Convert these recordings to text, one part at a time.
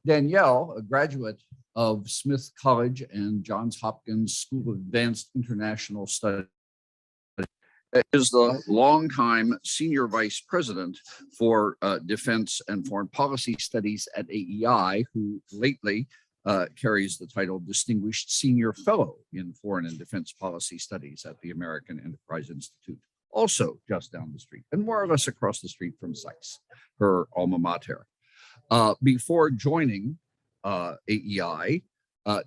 Danielle, a graduate of Smith College and Johns Hopkins School of Advanced International Studies, is the longtime senior vice president for defense and foreign policy studies at AEI, who lately carries the title Distinguished Senior Fellow in Foreign and Defense Policy Studies at the American Enterprise Institute, also just down the street and more or less across the street from SAIS, her alma mater. Before joining AEI,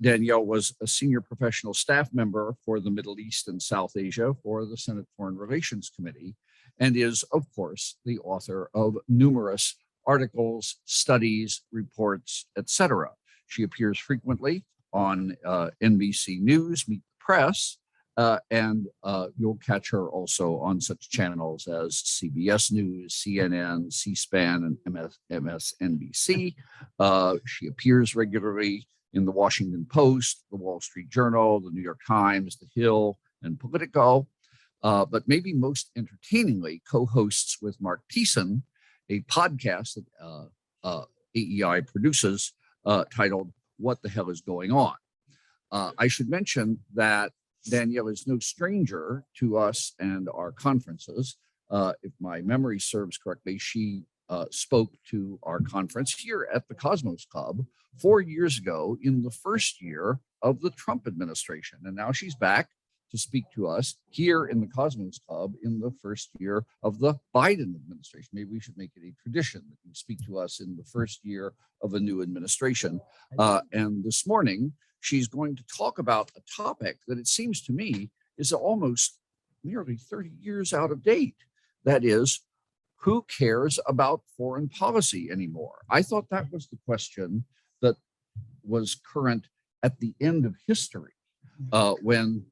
Danielle was a senior professional staff member for the Middle East and South Asia for the Senate Foreign Relations Committee, and is, of course, the author of numerous articles, studies, reports, etc. She appears frequently on NBC News, Meet the Press, and you'll catch her also on such channels as CBS News, CNN, C-SPAN, and MSNBC. She appears regularly in the Washington Post, the Wall Street Journal, the New York Times, The Hill, and Politico. But maybe most entertainingly, co-hosts with Mark Thiessen a podcast that AEI produces titled What the Hell is Going On? I should mention that Danielle is no stranger to us and our conferences. If my memory serves correctly, she spoke to our conference here at the Cosmos Club 4 years ago in the first year of the Trump administration. And now she's back to speak to us here in the Cosmos Club in the first year of the Biden administration. Maybe we should make it a tradition that you speak to us in the first year of a new administration. And this morning, she's going to talk about a topic that it seems to me is almost nearly 30 years out of date. That is, who cares about foreign policy anymore? I thought that was the question that was current at the end of history when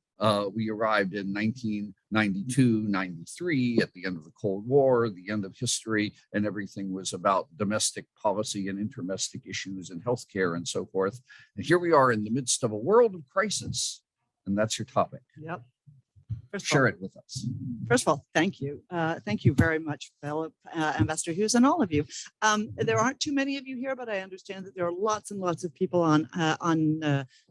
we arrived in 1992, 93, at the end of the Cold War, the end of history, and everything was about domestic policy and interdomestic issues and healthcare and so forth. And here we are in the midst of a world of crisis, and that's your topic. Yep. Share it with us. First of all, thank you. Thank you very much, Philip, Ambassador Hughes, and all of you. There aren't too many of you here, but I understand that there are lots and lots of people on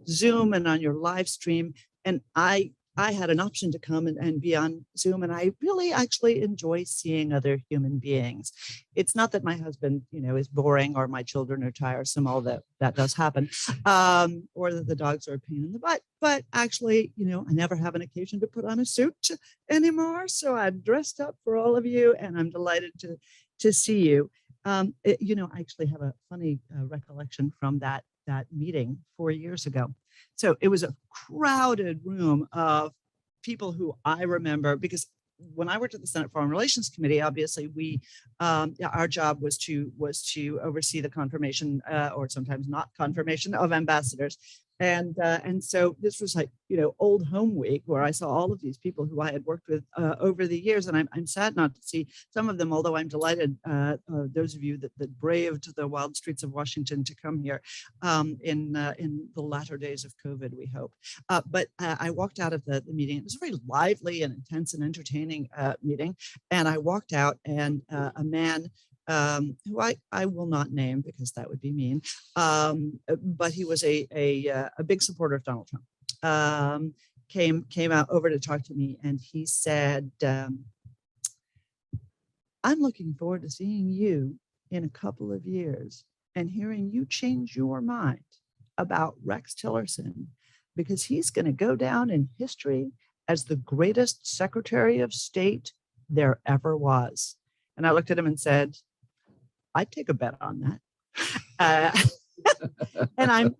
Zoom and on your live stream. And I had an option to come and be on Zoom, and I really actually enjoy seeing other human beings. It's not that my husband, is boring or my children are tiresome, although that does happen, or that the dogs are a pain in the butt. But actually, I never have an occasion to put on a suit anymore. So I'm dressed up for all of you, and I'm delighted to see you. I actually have a funny recollection from that meeting 4 years ago. So it was a crowded room of people who I remember, because when I worked at the Senate Foreign Relations Committee, obviously our job was to oversee the confirmation or sometimes not confirmation of ambassadors. And so this was like, old home week, where I saw all of these people who I had worked with over the years. And I'm sad not to see some of them, although I'm delighted, those of you that braved the wild streets of Washington to come here in the latter days of COVID, we hope. But I walked out of the meeting. It was a very lively and intense and entertaining meeting. And I walked out, and a man who I will not name because that would be mean, but he was a big supporter of Donald Trump, came out over to talk to me, and he said, I'm looking forward to seeing you in a couple of years and hearing you change your mind about Rex Tillerson, because he's going to go down in history as the greatest Secretary of State there ever was. And I looked at him and said, I'd take a bet on that. And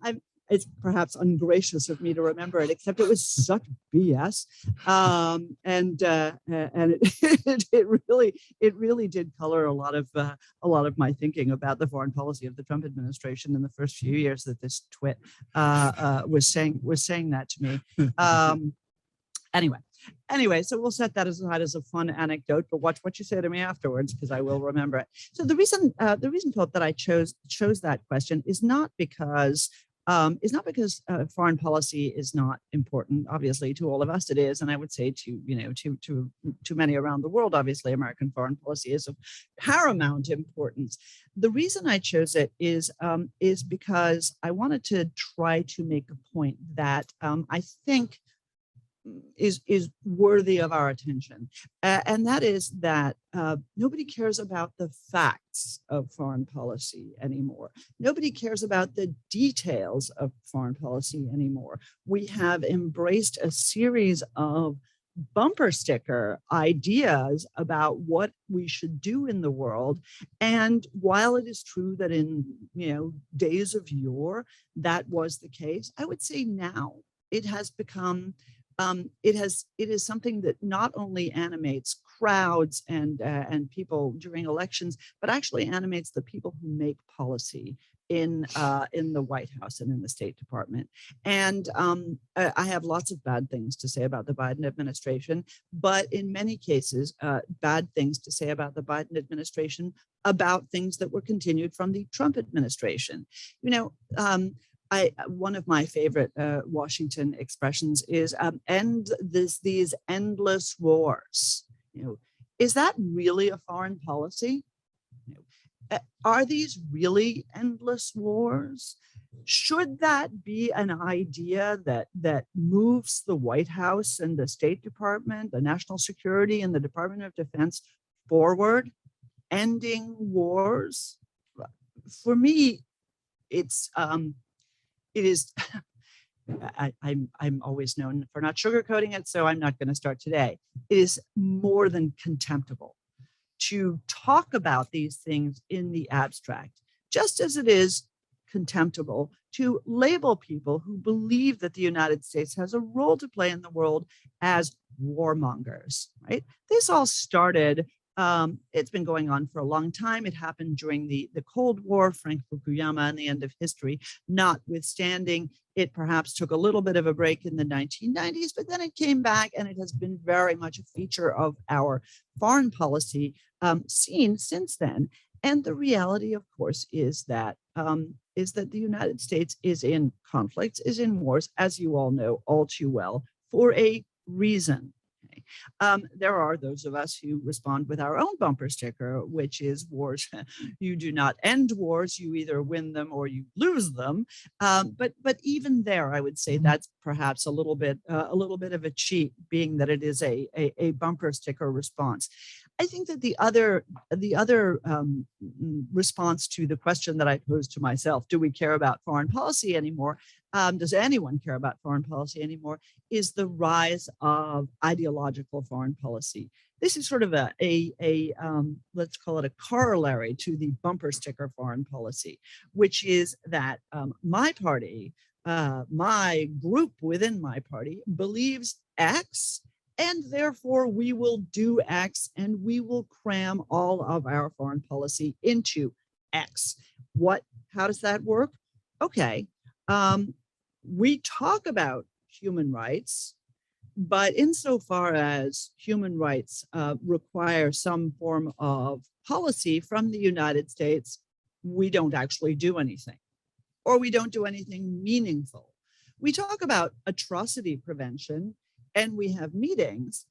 it's perhaps ungracious of me to remember it, except it was such BS. And it really did color a lot of my thinking about the foreign policy of the Trump administration in the first few years that this twit was saying that to me. Anyway, so we'll set that aside as a fun anecdote, but watch what you say to me afterwards, because I will remember it. So the reason, Philip, that I chose that question is not because is not because foreign policy is not important. Obviously, to all of us it is, and I would say to many around the world, obviously, American foreign policy is of paramount importance. The reason I chose it is because I wanted to try to make a point that I think is worthy of our attention, and that is that nobody cares about the facts of foreign policy anymore. Nobody cares about the details of foreign policy anymore. We have embraced a series of bumper sticker ideas about what we should do in the world. And while it is true that in days of yore that was the case, I would say now it has become it is something that not only animates crowds and people during elections, but actually animates the people who make policy in the White House and in the State Department. And I have lots of bad things to say about the Biden administration, but in many cases, bad things to say about the Biden administration about things that were continued from the Trump administration. One of my favorite Washington expressions is "end these endless wars." Is that really a foreign policy? Are these really endless wars? Should that be an idea that moves the White House and the State Department, the National Security and the Department of Defense forward, ending wars? For me, it is, I'm always known for not sugarcoating it, so I'm not going to start today. It is more than contemptible to talk about these things in the abstract, just as it is contemptible to label people who believe that the United States has a role to play in the world as warmongers, right? This all started, it's been going on for a long time. It happened during the Cold War, Frank Fukuyama and the end of history, notwithstanding. It perhaps took a little bit of a break in the 1990s, but then it came back, and it has been very much a feature of our foreign policy scene since then. And the reality, of course, is that the United States is in conflicts, is in wars, as you all know all too well, for a reason. There are those of us who respond with our own bumper sticker, which is wars. You do not end wars, you either win them or you lose them. But even there, I would say that's perhaps a little bit of a cheat, being that it is a bumper sticker response. I think that the other response to the question that I posed to myself, do we care about foreign policy anymore? Does anyone care about foreign policy anymore? Is the rise of ideological foreign policy. This is sort of let's call it a corollary to the bumper sticker foreign policy, which is that my party, my group within my party believes X, and therefore we will do X, and we will cram all of our foreign policy into X. How does that work? Okay. We talk about human rights, but insofar as human rights require some form of policy from the United States, we don't actually do anything, or we don't do anything meaningful. We talk about atrocity prevention, and we have meetings,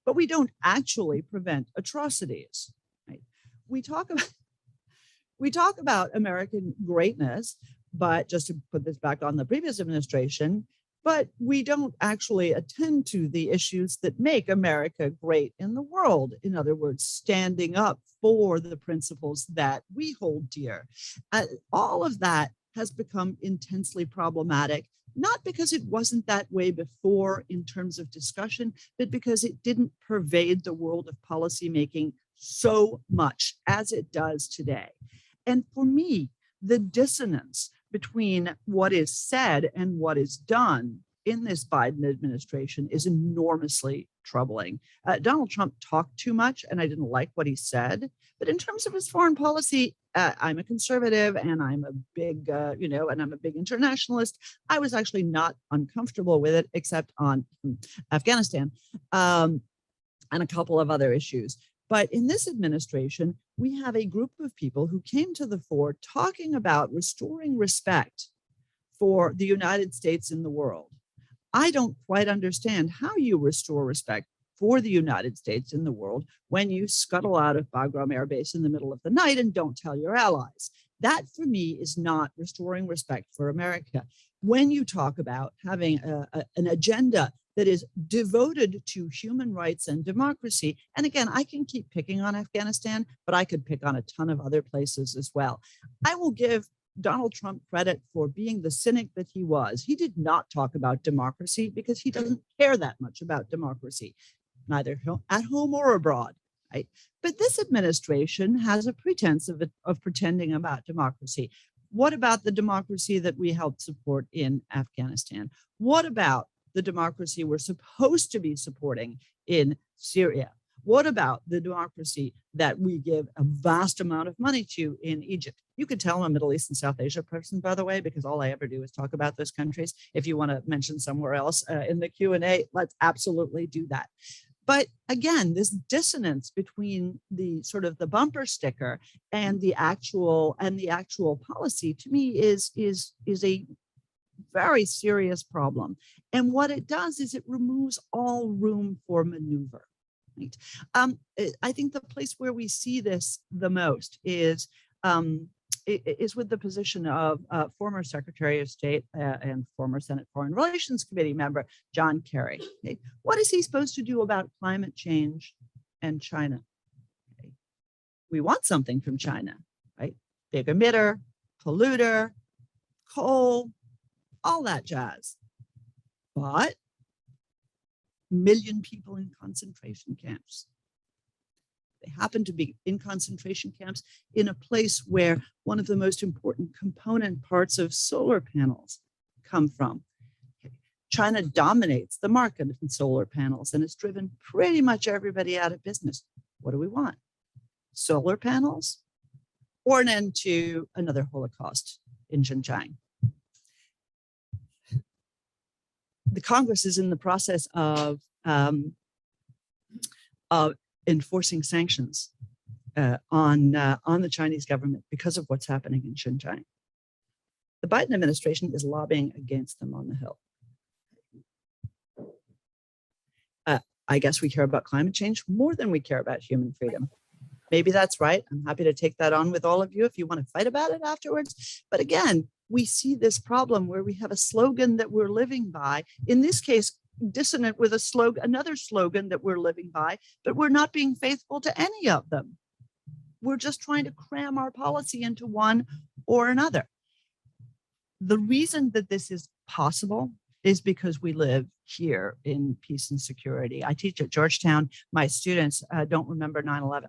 but we don't actually prevent atrocities. Right? We talk about American greatness, but just to put this back on the previous administration, but we don't actually attend to the issues that make America great in the world. In other words, standing up for the principles that we hold dear. All of that has become intensely problematic, not because it wasn't that way before in terms of discussion, but because it didn't pervade the world of policymaking so much as it does today. And for me, the dissonance between what is said and what is done in this Biden administration is enormously troubling. Donald Trump talked too much, and I didn't like what he said. But in terms of his foreign policy, I'm a conservative, and I'm a big, and I'm a big internationalist. I was actually not uncomfortable with it, except on Afghanistan and a couple of other issues. But in this administration, we have a group of people who came to the fore talking about restoring respect for the United States in the world. I don't quite understand how you restore respect for the United States in the world when you scuttle out of Bagram Air Base in the middle of the night and don't tell your allies. That, for me, is not restoring respect for America. When you talk about having an agenda that is devoted to human rights and democracy, and again, I can keep picking on Afghanistan, but I could pick on a ton of other places as well. I will give Donald Trump credit for being the cynic that he was. He did not talk about democracy because he doesn't care that much about democracy, neither at home or abroad. Right? But this administration has a pretense of pretending about democracy. What about the democracy that we helped support in Afghanistan? What about the democracy we're supposed to be supporting in Syria? What about the democracy that we give a vast amount of money to in Egypt? You could tell I'm a Middle East and South Asia person, by the way, because all I ever do is talk about those countries. If you want to mention somewhere else in the Q&A, let's absolutely do that. But again, this dissonance between the sort of the bumper sticker and the actual policy, to me, is a very serious problem. And what it does is it removes all room for maneuver. Right? I think the place where we see this the most is with the position of former Secretary of State and former Senate Foreign Relations Committee member, John Kerry. Okay? What is he supposed to do about climate change and China? Okay? We want something from China, right? Big emitter, polluter, coal, all that jazz. But million people in concentration camps. They happen to be in concentration camps in a place where one of the most important component parts of solar panels come from. China dominates the market in solar panels and has driven pretty much everybody out of business. What do we want? Solar panels or an end to another Holocaust in Xinjiang? The Congress is in the process of enforcing sanctions on the Chinese government because of what's happening in Xinjiang. The Biden administration is lobbying against them on the Hill. I guess we care about climate change more than we care about human freedom. Maybe that's right. I'm happy to take that on with all of you if you want to fight about it afterwards. But again, we see this problem where we have a slogan that we're living by, in this case, dissonant with a slogan, another slogan that we're living by, but we're not being faithful to any of them. We're just trying to cram our policy into one or another. The reason that this is possible is because we live here in peace and security. I teach at Georgetown. My students don't remember 9/11.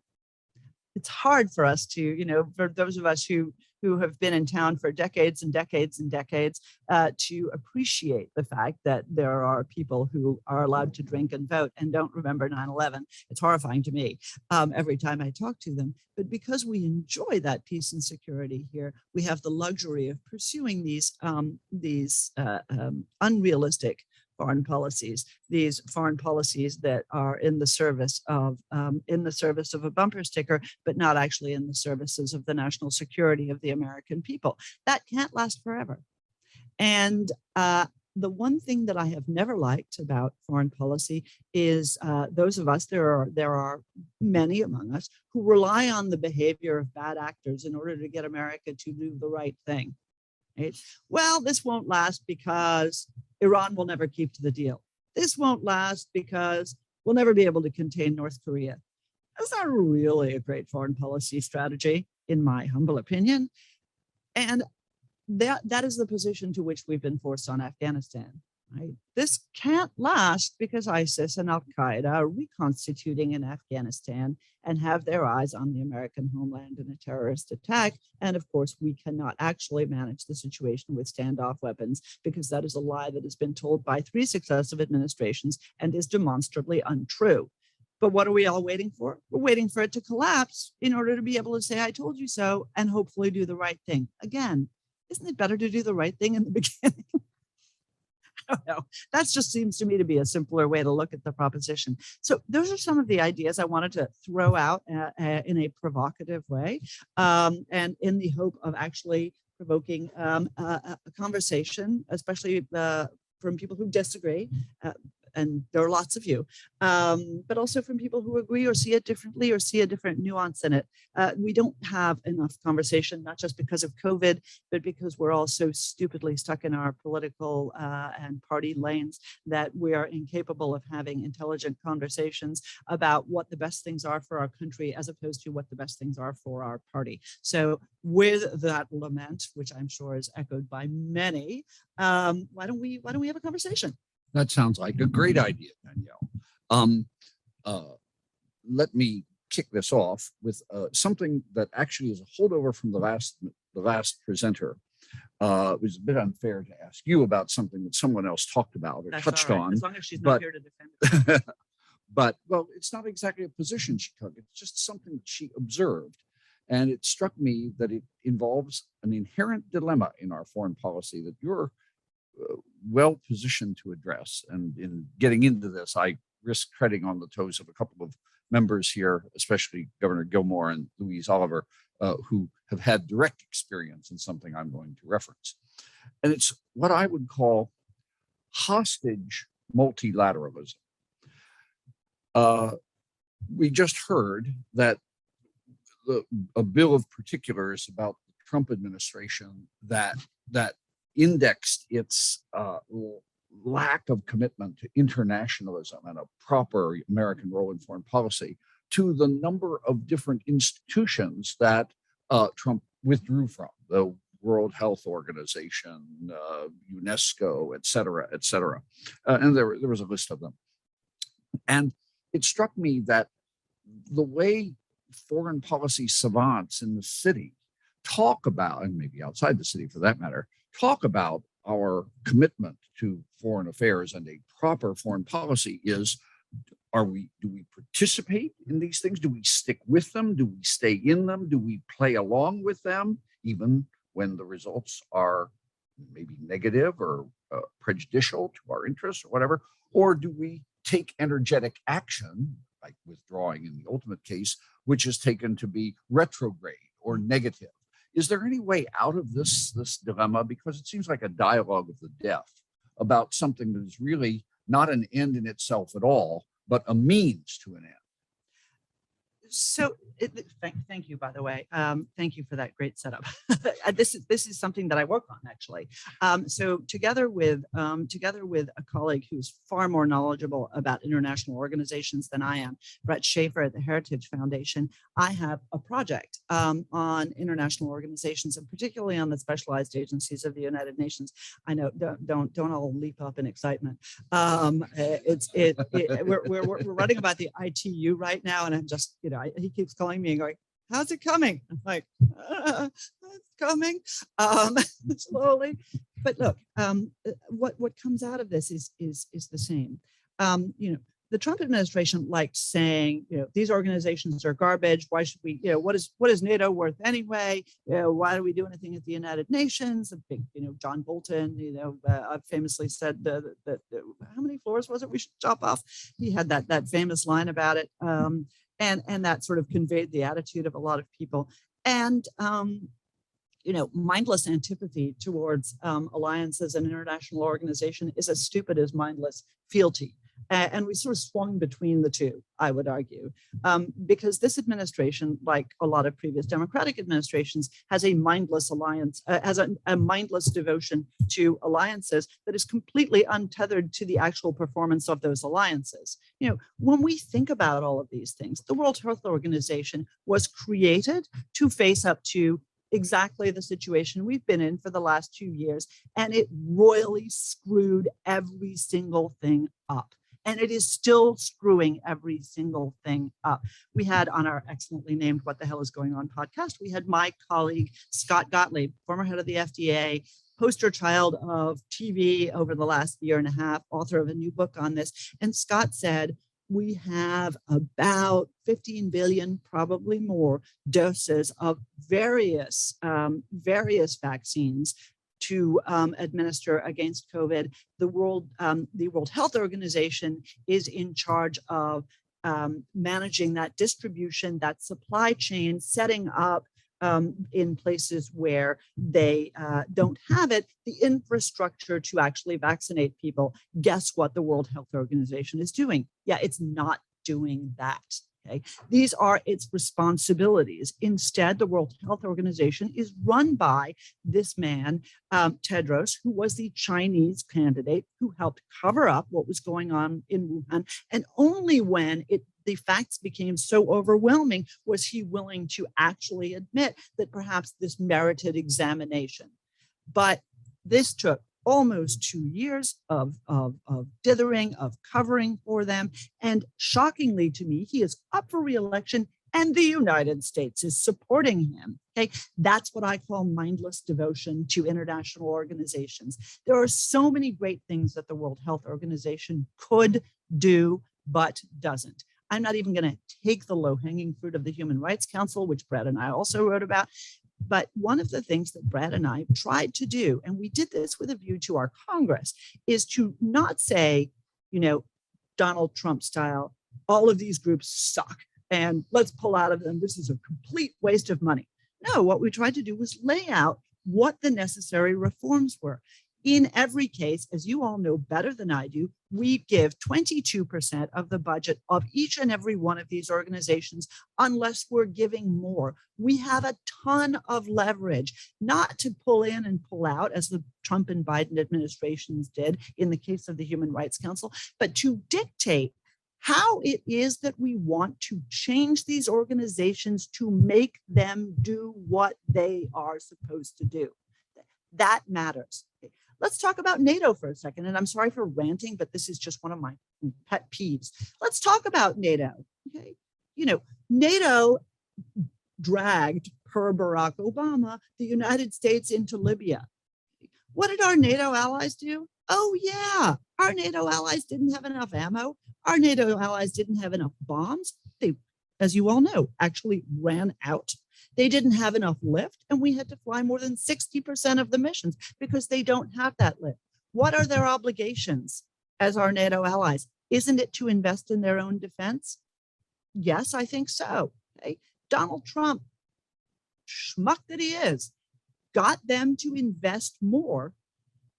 It's hard for us to, for those of us who have been in town for decades and decades and decades, to appreciate the fact that there are people who are allowed to drink and vote and don't remember 9/11. It's horrifying to me every time I talk to them. But because we enjoy that peace and security here, we have the luxury of pursuing these unrealistic foreign policies, these foreign policies that are in the service of a bumper sticker, but not actually in the services of the national security of the American people. That can't last forever. And the one thing that I have never liked about foreign policy is those of us, there are many among us who rely on the behavior of bad actors in order to get America to do the right thing. Right? Well, this won't last because Iran will never keep to the deal. This won't last because we'll never be able to contain North Korea. That's not really a great foreign policy strategy, in my humble opinion. And that is the position to which we've been forced on Afghanistan. Right? This can't last because ISIS and Al-Qaeda are reconstituting in Afghanistan and have their eyes on the American homeland in a terrorist attack. And of course, we cannot actually manage the situation with standoff weapons because that is a lie that has been told by 3 successive administrations and is demonstrably untrue. But what are we all waiting for? We're waiting for it to collapse in order to be able to say, I told you so, and hopefully do the right thing. Again, isn't it better to do the right thing in the beginning? I don't know. That just seems to me to be a simpler way to look at the proposition. So those are some of the ideas I wanted to throw out in a provocative way, and in the hope of actually provoking a conversation, especially from people who disagree. And there are lots of you, but also from people who agree or see it differently or see a different nuance in it. We don't have enough conversation, not just because of COVID, but because we're all so stupidly stuck in our political and party lanes that we are incapable of having intelligent conversations about what the best things are for our country, as opposed to what the best things are for our party. So with that lament, which I'm sure is echoed by many, why don't we have a conversation? That sounds like a great idea, Danielle. Let me kick this off with something that actually is a holdover from the last presenter. It was a bit unfair to ask you about something that someone else talked about or touched on. As long as she's not here to defend it. But, well, it's not exactly a position she took. It's just something that she observed. And it struck me that it involves an inherent dilemma in our foreign policy that you're well positioned to address. And in getting into this, I risk treading on the toes of a couple of members here, especially Governor Gilmore and Louise Oliver, who have had direct experience in something I'm going to reference. And it's what I would call hostage multilateralism. We just heard that a bill of particulars about the Trump administration that indexed its lack of commitment to internationalism and a proper American role in foreign policy to the number of different institutions that Trump withdrew from, the World Health Organization, UNESCO, et cetera, et cetera. And there was a list of them. And it struck me that the way foreign policy savants in the city talk about, and maybe outside the city for that matter, talk about our commitment to foreign affairs and a proper foreign policy is, do we participate in these things? Do we stick with them? Do we stay in them? Do we play along with them, even when the results are maybe negative or prejudicial to our interests or whatever? Or do we take energetic action, like withdrawing in the ultimate case, which is taken to be retrograde or negative? Is there any way out of this dilemma? Because it seems like a dialogue of the deaf about something that is really not an end in itself at all, but a means to an end. So thank you, by the way. Thank you for that great setup. This is something that I work on, actually. So together with a colleague who's far more knowledgeable about international organizations than I am, Brett Schaefer at the Heritage Foundation, I have a project on international organizations, and particularly on the specialized agencies of the United Nations. I know, don't all leap up in excitement. We're running about the ITU right now, and I'm just, he keeps calling me and going, "How's it coming?" I'm like, "It's coming slowly." But look, what comes out of this is the same. The Trump administration liked saying, these organizations are garbage. Why should we? What is NATO worth anyway? Why do we do anything at the United Nations? A big, John Bolton, famously said that how many floors was it we should chop off? He had that famous line about it. And that sort of conveyed the attitude of a lot of people. And, mindless antipathy towards alliances and international organization is as stupid as mindless fealty. And we sort of swung between the two, I would argue, because this administration, like a lot of previous Democratic administrations, has a mindless alliance, has a mindless devotion to alliances that is completely untethered to the actual performance of those alliances. When we think about all of these things, the World Health Organization was created to face up to exactly the situation we've been in for the last 2 years, and it royally screwed every single thing up. And it is still screwing every single thing up. We had on our excellently named What the Hell is Going On podcast, we had my colleague, Scott Gottlieb, former head of the FDA, poster child of TV over the last year and a half, author of a new book on this. And Scott said, we have about 15 billion, probably more, doses of various vaccines to administer against COVID. The World Health Organization is in charge of managing that distribution, that supply chain, setting up in places where they don't have it, the infrastructure to actually vaccinate people. Guess what the World Health Organization is doing? Yeah, it's not doing that. Okay, these are its responsibilities. Instead, the World Health Organization is run by this man, Tedros, who was the Chinese candidate who helped cover up what was going on in Wuhan. And only when the facts became so overwhelming was he willing to actually admit that perhaps this merited examination. But this took almost 2 years of dithering, of covering for them. And shockingly to me, he is up for re-election and the United States is supporting him. Okay, that's what I call mindless devotion to international organizations. There are so many great things that the World Health Organization could do, but doesn't. I'm not even going to take the low-hanging fruit of the Human Rights Council, which Brad and I also wrote about. But one of the things that Brad and I tried to do, and we did this with a view to our Congress, is to not say, Donald Trump style, all of these groups suck and let's pull out of them. This is a complete waste of money. No, what we tried to do was lay out what the necessary reforms were. In every case, as you all know better than I do, we give 22% of the budget of each and every one of these organizations unless we're giving more. We have a ton of leverage, not to pull in and pull out as the Trump and Biden administrations did in the case of the Human Rights Council, but to dictate how it is that we want to change these organizations to make them do what they are supposed to do. That matters. Let's talk about NATO for a second. And I'm sorry for ranting, but this is just one of my pet peeves. Let's talk about NATO. Okay. NATO dragged, per Barack Obama, the United States into Libya. What did our NATO allies do? Oh, yeah. Our NATO allies didn't have enough ammo. Our NATO allies didn't have enough bombs. They, as you all know, actually ran out. They didn't have enough lift, and we had to fly more than 60% of the missions because they don't have that lift. What are their obligations as our NATO allies? Isn't it to invest in their own defense? Yes, I think so. Okay. Donald Trump, schmuck that he is, got them to invest more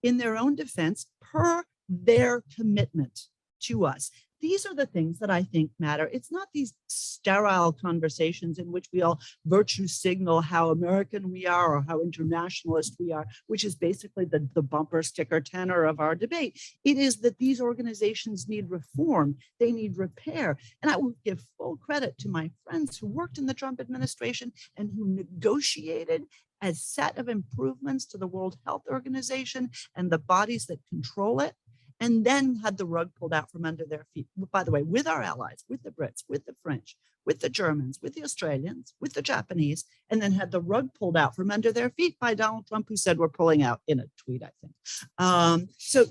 in their own defense per their commitment to us. These are the things that I think matter. It's not these sterile conversations in which we all virtue signal how American we are or how internationalist we are, which is basically the bumper sticker tenor of our debate. It is that these organizations need reform. They need repair. And I will give full credit to my friends who worked in the Trump administration and who negotiated a set of improvements to the World Health Organization and the bodies that control it, and then had the rug pulled out from under their feet. By the way, with our allies, with the Brits, with the French, with the Germans, with the Australians, with the Japanese, and then had the rug pulled out from under their feet by Donald Trump, who said we're pulling out in a tweet, I think. So,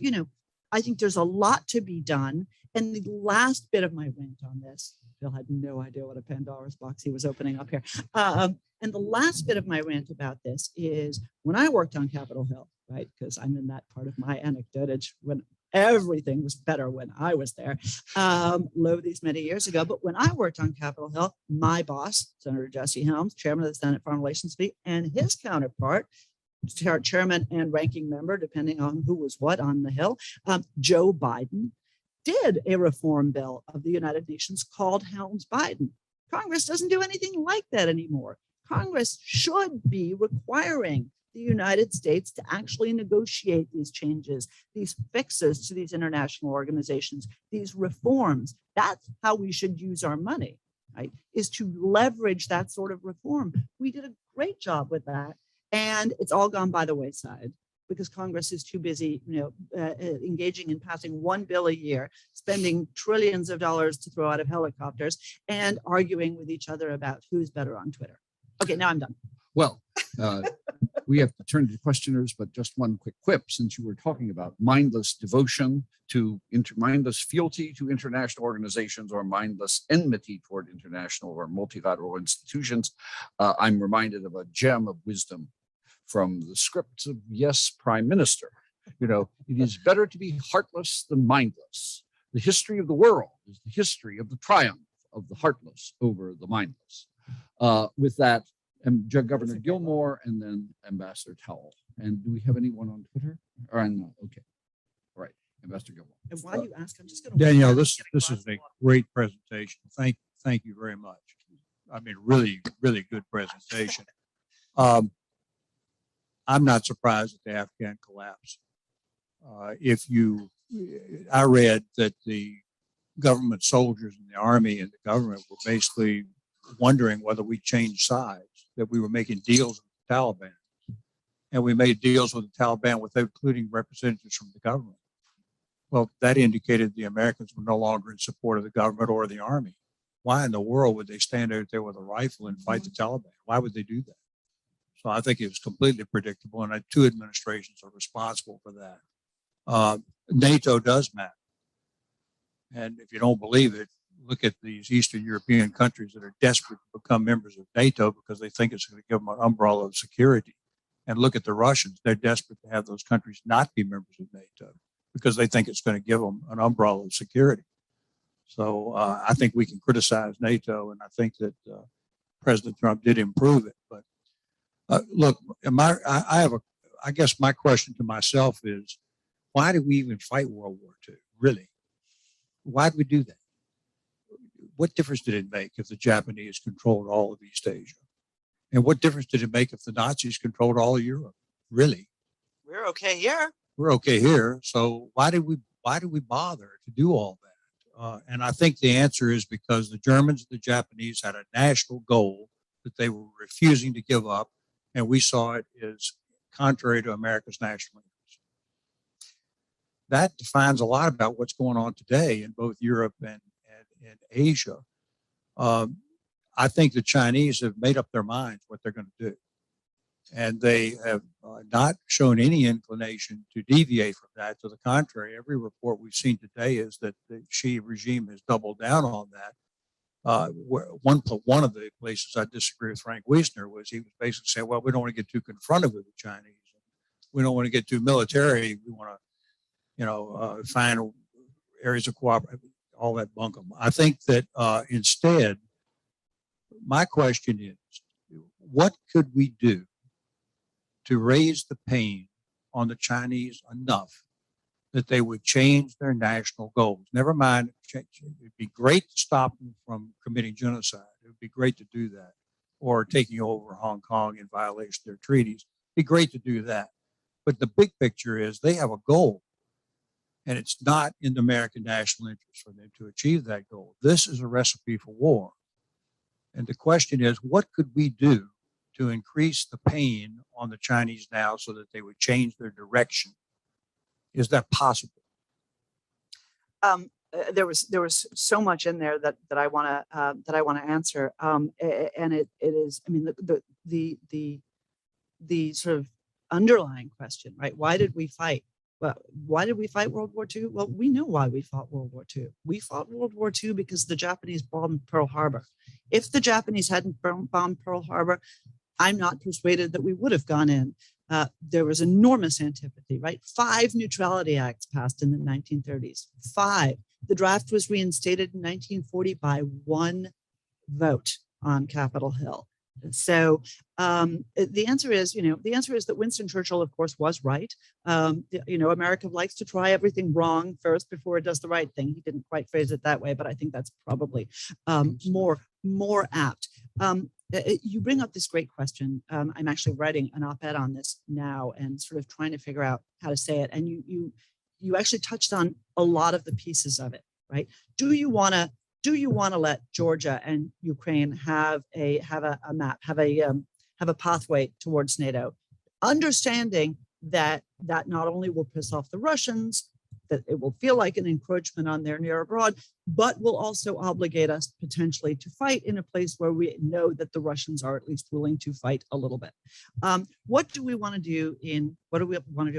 I think there's a lot to be done. And the last bit of my rant on this, Bill had no idea what a Pandora's box he was opening up here. And the last bit of my rant about this is when I worked on Capitol Hill, right? Because I'm in that part of my anecdote when everything was better when I was there, these many years ago. But when I worked on Capitol Hill, my boss, Senator Jesse Helms, chairman of the Senate Foreign Relations Committee, and his counterpart, chairman and ranking member, depending on who was what on the Hill, Joe Biden, did a reform bill of the United Nations called Helms-Biden. Congress doesn't do anything like that anymore. Congress should be requiring the United States to actually negotiate these changes, these fixes to these international organizations, these reforms. That's how we should use our money, right? Is to leverage that sort of reform. We did a great job with that, and it's all gone by the wayside because Congress is too busy, engaging in passing one bill a year, spending trillions of dollars to throw out of helicopters, and arguing with each other about who's better on Twitter. Okay, now I'm done. Well, we have to turn to questioners, but just one quick quip, since you were talking about mindless devotion to mindless fealty to international organizations or mindless enmity toward international or multilateral institutions. I'm reminded of a gem of wisdom from the script of Yes, Prime Minister. It is better to be heartless than mindless. The history of the world is the history of the triumph of the heartless over the mindless. With that, Governor Gilmore, and then Ambassador Towell. And do we have anyone on Twitter? Or no? Okay. All right. Ambassador Gilmore. And while you ask, I'm just going to. Danielle, this is a great presentation. Thank you very much. I mean, really good presentation. I'm not surprised at the Afghan collapse. I read that the government soldiers and the army and the government were basically wondering whether we changed sides, that we were making deals with the Taliban. And we made deals with the Taliban without including representatives from the government. Well, that indicated the Americans were no longer in support of the government or the army. Why in the world would they stand out there with a rifle and fight the Taliban? Why would they do that? So I think it was completely predictable, and two administrations are responsible for that. NATO does matter. And if you don't believe it, look at these Eastern European countries that are desperate to become members of NATO because they think it's going to give them an umbrella of security. And look at the Russians. They're desperate to have those countries not be members of NATO because they think it's going to give them an umbrella of security. So I think we can criticize NATO, and I think that President Trump did improve it. But look, I guess my question to myself is, why did we even fight World War II? Really? Why did we do that? What difference did it make if the Japanese controlled all of East Asia? And what difference did it make if the Nazis controlled all of Europe? Really? We're okay here. We're okay here. So why did we bother to do all that? And I think the answer is because the Germans and the Japanese had a national goal that they were refusing to give up, and we saw it as contrary to America's national interest. That defines a lot about what's going on today in both Europe and Asia. I think the Chinese have made up their minds what they're going to do. And they have not shown any inclination to deviate from that. To the contrary, every report we've seen today is that the Xi regime has doubled down on that. One of the places I disagree with Frank Wiesner was he was basically saying, well, we don't want to get too confronted with the Chinese. We don't want to get too military. We want to, find areas of cooperation, all that bunkum. I think that instead, my question is, what could we do to raise the pain on the Chinese enough that they would change their national goals? Never mind, it'd be great to stop them from committing genocide. It would be great to do that. Or taking over Hong Kong in violation of their treaties. It'd be great to do that. But the big picture is they have a goal. And it's not in the American national interest for them to achieve that goal. This is a recipe for war. And the question is, what could we do to increase the pain on the Chinese now so that they would change their direction? Is that possible? There was so much in there that I want to answer, and it is. I mean, the sort of underlying question, right? Why did we fight? Well, why did we fight World War II? Well, we know why we fought World War II. We fought World War II because the Japanese bombed Pearl Harbor. If the Japanese hadn't bombed Pearl Harbor, I'm not persuaded that we would have gone in. There was enormous antipathy, right? 5 neutrality acts passed in the 1930s. 5. The draft was reinstated in 1940 by 1 vote on Capitol Hill. So the answer is that Winston Churchill, of course, was right. America likes to try everything wrong first before it does the right thing. He didn't quite phrase it that way, but I think that's probably more apt. You bring up this great question. I'm actually writing an op-ed on this now and sort of trying to figure out how to say it. And you actually touched on a lot of the pieces of it, right? Do you want to let Georgia and Ukraine have a map, have a pathway towards NATO, understanding that not only will piss off the Russians, that it will feel like an encroachment on their near abroad, but will also obligate us potentially to fight in a place where we know that the Russians are at least willing to fight a little bit. What do we want to do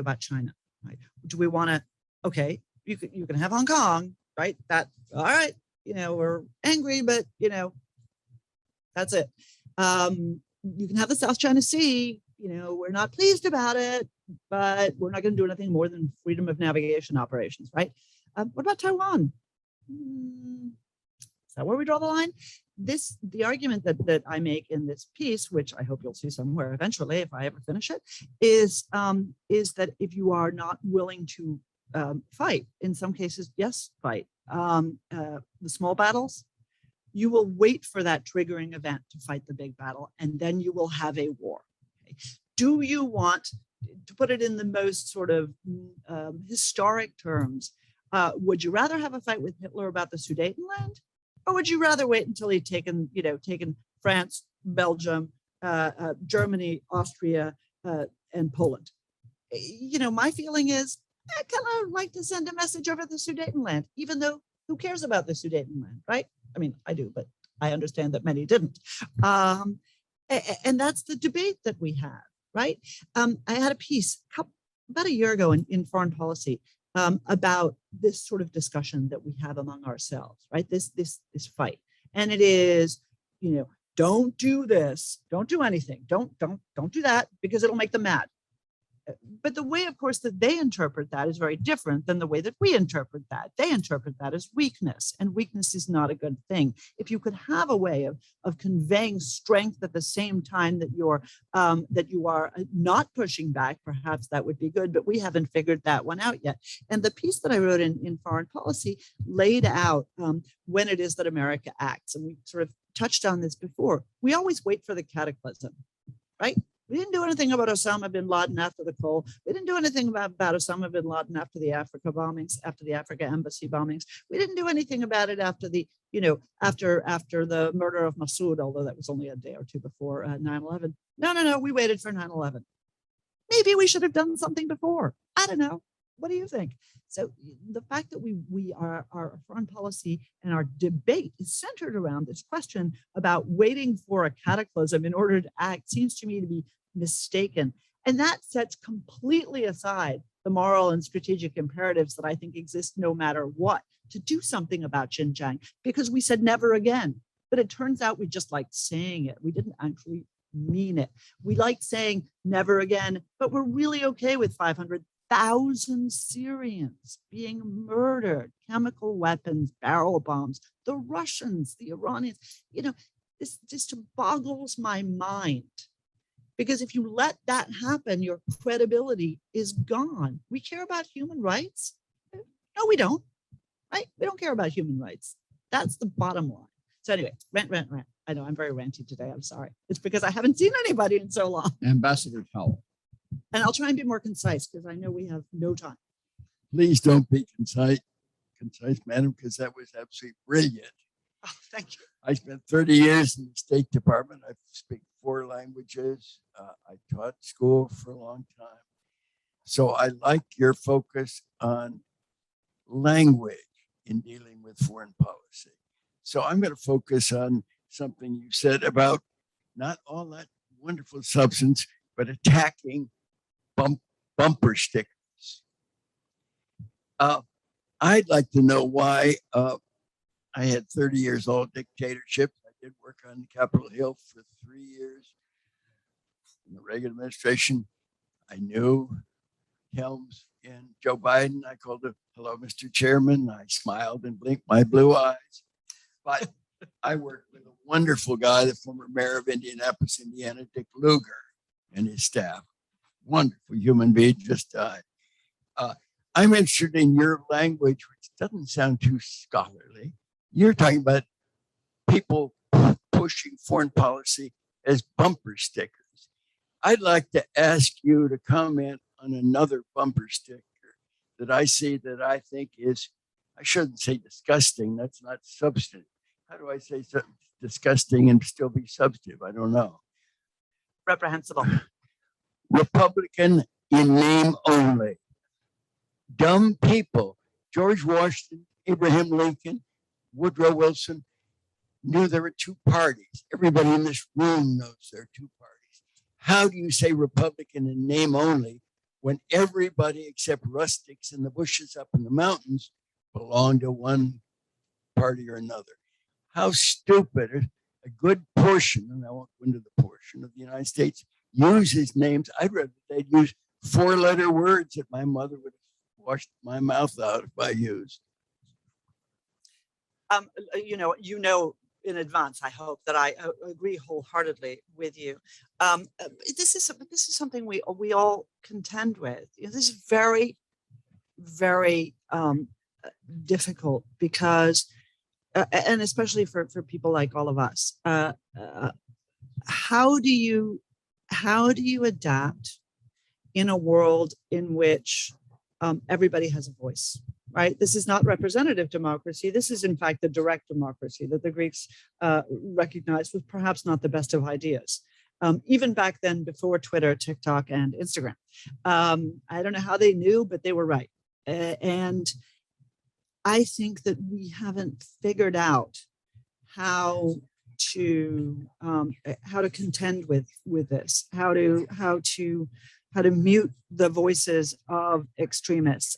about China? Right? Do we want to? Okay, you can have Hong Kong, right? That all right? We're angry, but that's it. You can have the South China Sea. We're not pleased about it, but we're not going to do anything more than freedom of navigation operations, right? What about Taiwan? Is that where we draw the line? the argument that I make in this piece, which I hope you'll see somewhere eventually if I ever finish it, is that if you are not willing to fight, in some cases, yes, fight the small battles, you will wait for that triggering event to fight the big battle, and then you will have a war. Okay? Do you want to put it in the most sort of historic terms? Would you rather have a fight with Hitler about the Sudetenland, or would you rather wait until he'd taken France, Belgium, Germany, Austria, and Poland? My feeling is I kind of like to send a message over the Sudetenland, even though who cares about the Sudetenland, right? I mean, I do, but I understand that many didn't. And that's the debate that we have, right? I had a piece about a year ago in Foreign Policy about this sort of discussion that we have among ourselves, right? This fight, and it is, don't do this, don't do anything, don't do that because it'll make them mad. But the way, of course, that they interpret that is very different than the way that we interpret that. They interpret that as weakness, and weakness is not a good thing. If you could have a way of conveying strength at the same time that you are not pushing back, perhaps that would be good, but we haven't figured that one out yet. And the piece that I wrote in Foreign Policy laid out when it is that America acts, and we sort of touched on this before. We always wait for the cataclysm, right? We didn't do anything about Osama bin Laden after the Cole. We didn't do anything about Osama bin Laden after the Africa bombings, after the Africa embassy bombings. We didn't do anything about it after the, after the murder of Massoud, although that was only a day or two before 9/11. No, we waited for 9/11. Maybe we should have done something before. I don't know. What do you think? So the fact that our foreign policy and our debate is centered around this question about waiting for a cataclysm in order to act seems to me to be mistaken. And that sets completely aside the moral and strategic imperatives that I think exist no matter what, to do something about Xinjiang, because we said never again. But it turns out we just liked saying it. We didn't actually mean it. We like saying never again, but we're really okay with 500,000 Syrians being murdered, chemical weapons, barrel bombs, the Russians, the Iranians. This just boggles my mind. Because if you let that happen, your credibility is gone. We care about human rights? No, we don't, right? We don't care about human rights. That's the bottom line. So anyway, rant. I know I'm very ranty today. I'm sorry. It's because I haven't seen anybody in so long. Ambassador Howell. And I'll try and be more concise because I know we have no time. Please don't be concise, madam, because that was absolutely brilliant. Oh, thank you. I spent 30 years in the State Department. I speak 4 languages. I taught school for a long time. So I like your focus on language in dealing with foreign policy. So I'm going to focus on something you said about not all that wonderful substance, but attacking bumper stickers. I'd like to know why I had 30 years old dictatorship. I did work on Capitol Hill for 3 years. In the Reagan administration, I knew Helms and Joe Biden. I called him, hello, Mr. Chairman. I smiled and blinked my blue eyes. But I worked with a wonderful guy, the former mayor of Indianapolis, Indiana, Dick Lugar, and his staff. Wonderful human being, just died. I'm interested in your language, which doesn't sound too scholarly. You're talking about people pushing foreign policy as bumper stickers. I'd like to ask you to comment on another bumper sticker that I see that I think is, I shouldn't say disgusting, that's not substantive. How do I say disgusting and still be substantive? I don't know. Reprehensible. Republican in name only. Dumb people. George Washington, Abraham Lincoln, Woodrow Wilson knew there were 2 parties. Everybody in this room knows there are 2 parties. How do you say Republican in name only when everybody except rustics in the bushes up in the mountains belong to one party or another? How stupid. A good portion, and I won't go into the portion of the United States, uses names. I'd rather they'd use 4-letter words that my mother would have washed my mouth out if I used. in advance, I hope that I agree wholeheartedly with you. This is something we all contend with. This is very, very difficult because, and especially for people like all of us, how do you adapt in a world in which everybody has a voice, right? This is not representative democracy. This is, in fact, the direct democracy that the Greeks recognized was perhaps not the best of ideas. Even back then, before Twitter, TikTok, and Instagram. I don't know how they knew, but they were right. And I think that we haven't figured out how to contend with this, how to mute the voices of extremists.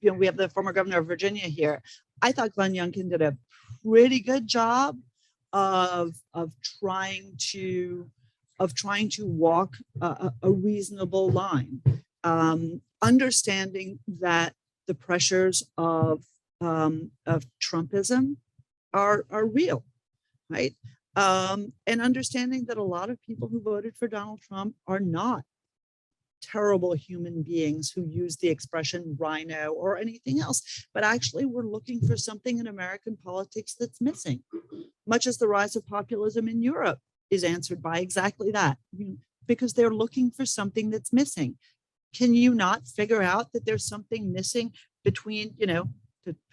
We have the former governor of Virginia here. I thought Glenn Youngkin did a pretty good job of trying to walk a reasonable line, understanding that the pressures of Trumpism are real, right? And understanding that a lot of people who voted for Donald Trump are not terrible human beings who use the expression rhino or anything else, but actually we're looking for something in American politics that's missing, much as the rise of populism in Europe is answered by exactly that, because they're looking for something that's missing. Can you not figure out that there's something missing between, to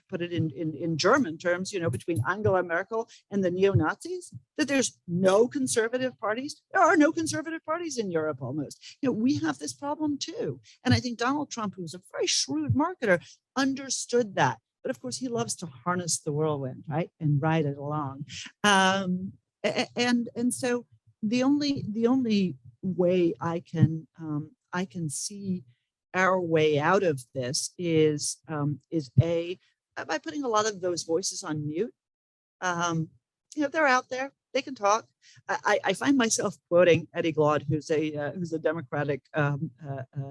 put it in German terms, between Angela Merkel and the neo-Nazis, that there's no conservative parties? There are no conservative parties in Europe almost. We have this problem too. And I think Donald Trump, who's a very shrewd marketer, understood that. But of course, he loves to harness the whirlwind, right? And ride it along. And so the only way I can see our way out of this is by putting a lot of those voices on mute. They're out there, they can talk. I find myself quoting Eddie Glaude, who's a Democratic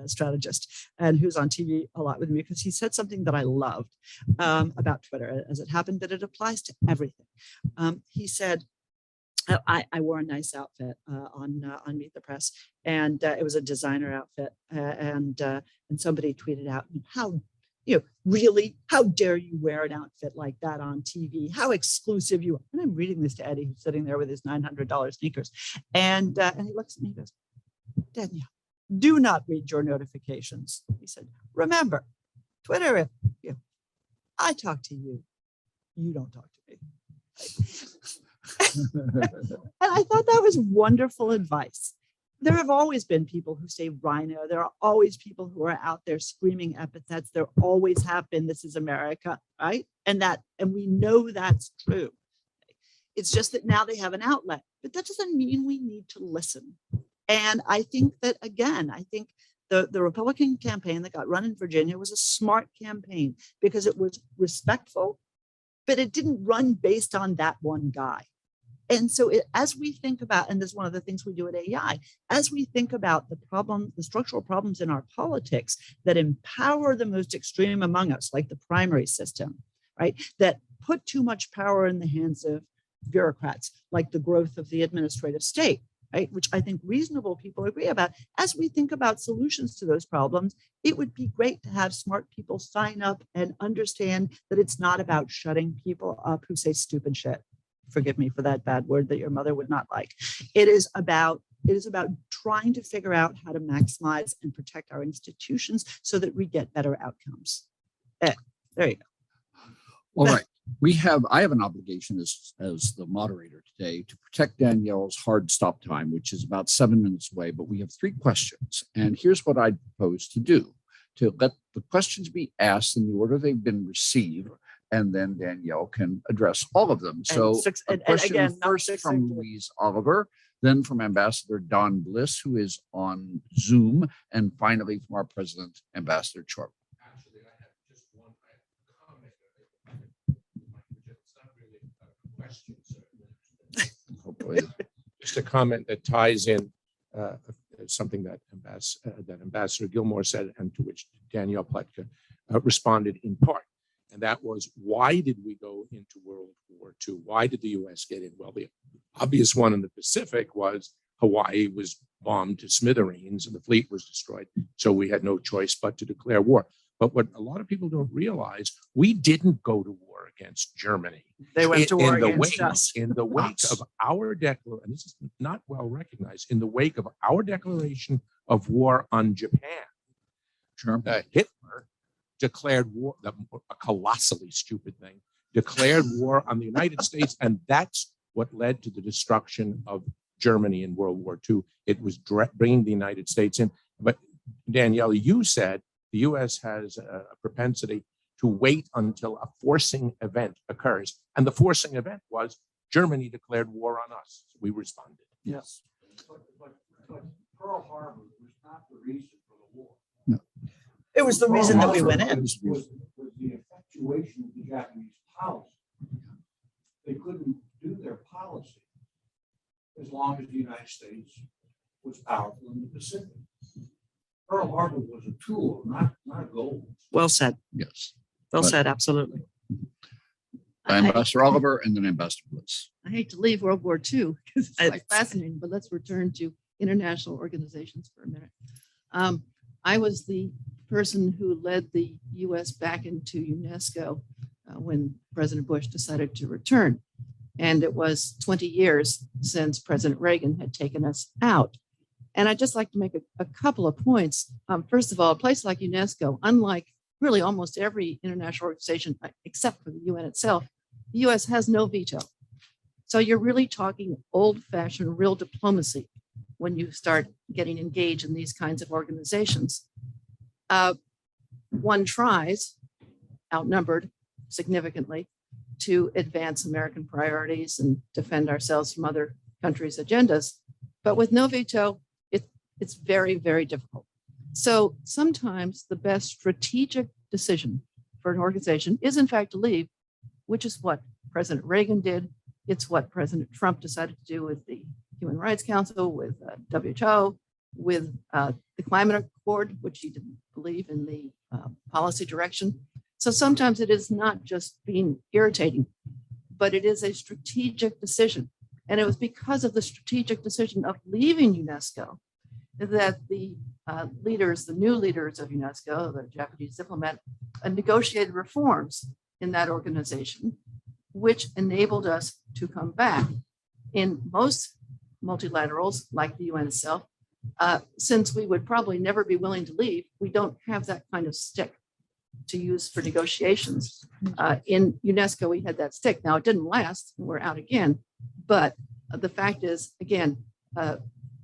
strategist and who's on TV a lot with me, because he said something that I loved about Twitter, as it happened, that it applies to everything. He said, I wore a nice outfit on Meet the Press, and it was a designer outfit. And somebody tweeted out, how dare you wear an outfit like that on TV? How exclusive you are. And I'm reading this to Eddie, who's sitting there with his $900 sneakers. And he looks at me and goes, Danielle, do not read your notifications. He said, remember, Twitter, I talk to you. You don't talk to me. And I thought that was wonderful advice. There have always been people who say rhino. There are always people who are out there screaming epithets. There always have been. This is America, right? And we know that's true. It's just that now they have an outlet, but that doesn't mean we need to listen. And I think that, again, the Republican campaign that got run in Virginia was a smart campaign because it was respectful, but it didn't run based on that one guy. And so as we think about, and this is one of the things we do at AEI, as we think about the structural problems in our politics that empower the most extreme among us, like the primary system, right? That put too much power in the hands of bureaucrats, like the growth of the administrative state, right? Which I think reasonable people agree about. As we think about solutions to those problems, it would be great to have smart people sign up and understand that it's not about shutting people up who say stupid shit. Forgive me for that bad word that your mother would not like. It is about trying to figure out how to maximize and protect our institutions so that we get better outcomes. There you go. All right. I have an obligation as the moderator today to protect Danielle's hard stop time, which is about 7 minutes away, but we have 3 questions. And here's what I propose to do: to let the questions be asked in the order they've been received, and then Danielle can address all of them. So a question first from Louise Oliver, then from Ambassador Don Bliss, who is on Zoom, and finally from our president, Ambassador Chorley. Actually, I have just one comment. It's not really a question, Hopefully. just a comment that ties in something that Ambassador Gilmore said, and to which Danielle Pletka responded in part. And that was, why did we go into World War II? Why did the US get in? Well, the obvious one in the Pacific was Hawaii was bombed to smithereens and the fleet was destroyed. So we had no choice but to declare war. But what a lot of people don't realize, we didn't go to war against Germany. They went to war in the against wake, us. in the wake of our declaration, and this is not well recognized, in the wake of our declaration of war on Japan, Hitler declared war, a colossally stupid thing, declared war on the United States, and that's what led to the destruction of Germany in World War II. It was bringing the United States in. But Danielle, you said the US has a propensity to wait until a forcing event occurs. And the forcing event was Germany declared war on us. So we responded. Yes. But Pearl Harbor was not the reason for the war. No. It was the reason that we went in. Was the effectuation of the Japanese policy. They couldn't do their policy as long as the United States was powerful in the Pacific. Pearl Harbor was a tool, not a goal. Well said. Yes. Well But- said. Absolutely. Ambassador Oliver and then Ambassador Bliss. I hate to leave World War II because it's I- like fascinating, but let's return to international organizations for a minute. I was the person who led the US back into UNESCO when President Bush decided to return. And it was 20 years since President Reagan had taken us out. And I'd just like to make a couple of points. First of all, a place like UNESCO, unlike really almost every international organization, except for the UN itself, the US has no veto. So you're really talking old-fashioned real diplomacy when you start getting engaged in these kinds of organizations. One tries, outnumbered significantly, to advance American priorities and defend ourselves from other countries' agendas. But with no veto, it's very, very difficult. So sometimes the best strategic decision for an organization is in fact to leave, which is what President Reagan did. It's what President Trump decided to do with the Human Rights Council, with WHO, with the Climate Accord, which he didn't believe in the policy direction. So sometimes it is not just being irritating, but it is a strategic decision. And it was because of the strategic decision of leaving UNESCO that the leaders, the new leaders of UNESCO, the Japanese diplomat, negotiated reforms in that organization, which enabled us to come back. In most multilaterals, like the UN itself, since we would probably never be willing to leave, we don't have that kind of stick to use for negotiations. In UNESCO, we had that stick. Now, it didn't last, and we're out again. But the fact is, again,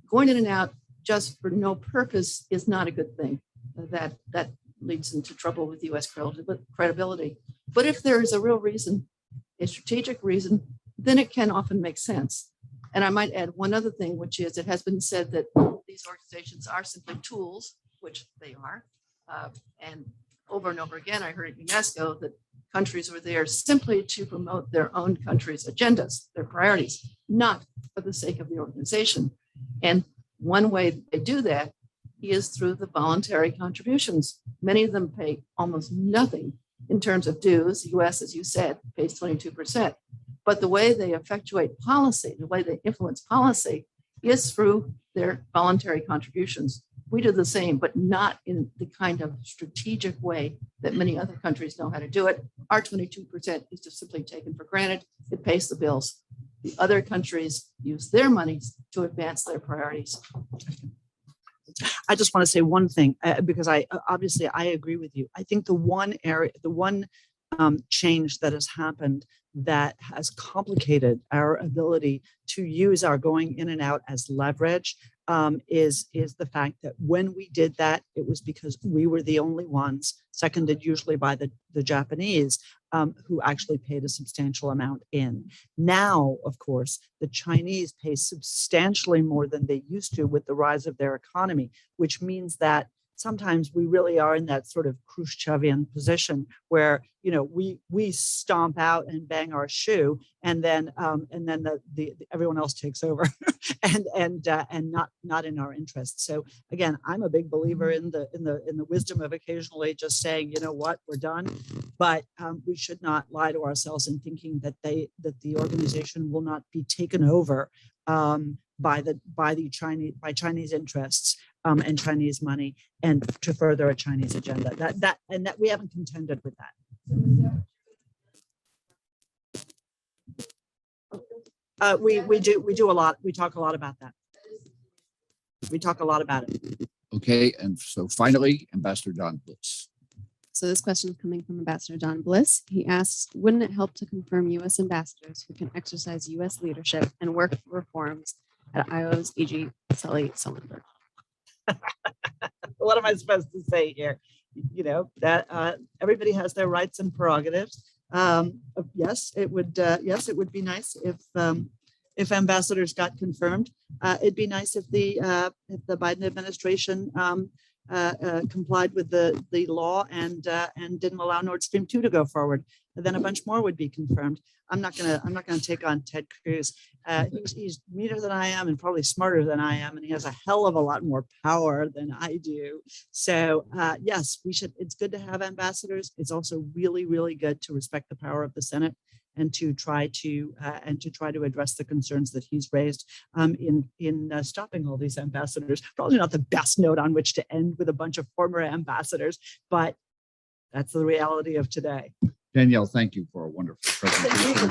going in and out just for no purpose is not a good thing. That leads into trouble with US credibility. But if there is a real reason, a strategic reason, then it can often make sense. And I might add one other thing, which is it has been said that these organizations are simply tools, which they are. And over again, I heard at UNESCO that countries were there simply to promote their own country's agendas, their priorities, not for the sake of the organization. And one way they do that is through the voluntary contributions. Many of them pay almost nothing in terms of dues. The US, as you said, pays 22%. But the way they effectuate policy, the way they influence policy is through their voluntary contributions. We do the same, but not in the kind of strategic way that many other countries know how to do it. Our 22% is just simply taken for granted. It pays the bills. The other countries use their monies to advance their priorities. I just want to say one thing because I agree with you. I think the one change that has happened that has complicated our ability to use our going in and out as leverage is the fact that when we did that, it was because we were the only ones, seconded usually by the Japanese, who actually paid a substantial amount in. Now, of course, the Chinese pay substantially more than they used to with the rise of their economy, which means that sometimes we really are in that sort of Khrushchevian position where, you know, we stomp out and bang our shoe, and then the everyone else takes over, and not in our interest. So again, I'm a big believer in the wisdom of occasionally just saying, you know what, we're done, but we should not lie to ourselves in thinking that the organization will not be taken over by Chinese interests and Chinese money, and to further a Chinese agenda. That we haven't contended with that. We do a lot. We talk a lot about that. We talk a lot about it. Okay, and so finally, Ambassador Don Bliss. So this question is coming from Ambassador Don Bliss. He asks, wouldn't it help to confirm U.S. ambassadors who can exercise U.S. leadership and work for reforms at IO's, e.g. Sully Sullenberg? What am I supposed to say here? You know, that everybody has their rights and prerogatives. Yes, it would be nice if ambassadors got confirmed. It'd be nice if the Biden administration complied with the law and didn't allow Nord Stream 2 to go forward. And then a bunch more would be confirmed. I'm not gonna take on Ted Cruz. He's meaner than I am and probably smarter than I am, and he has a hell of a lot more power than I do. So yes, we should. It's good to have ambassadors. It's also really, really good to respect the power of the Senate and to try to address the concerns that he's raised in stopping all these ambassadors. Probably not the best note on which to end with a bunch of former ambassadors, but that's the reality of today. Danielle, thank you for a wonderful presentation.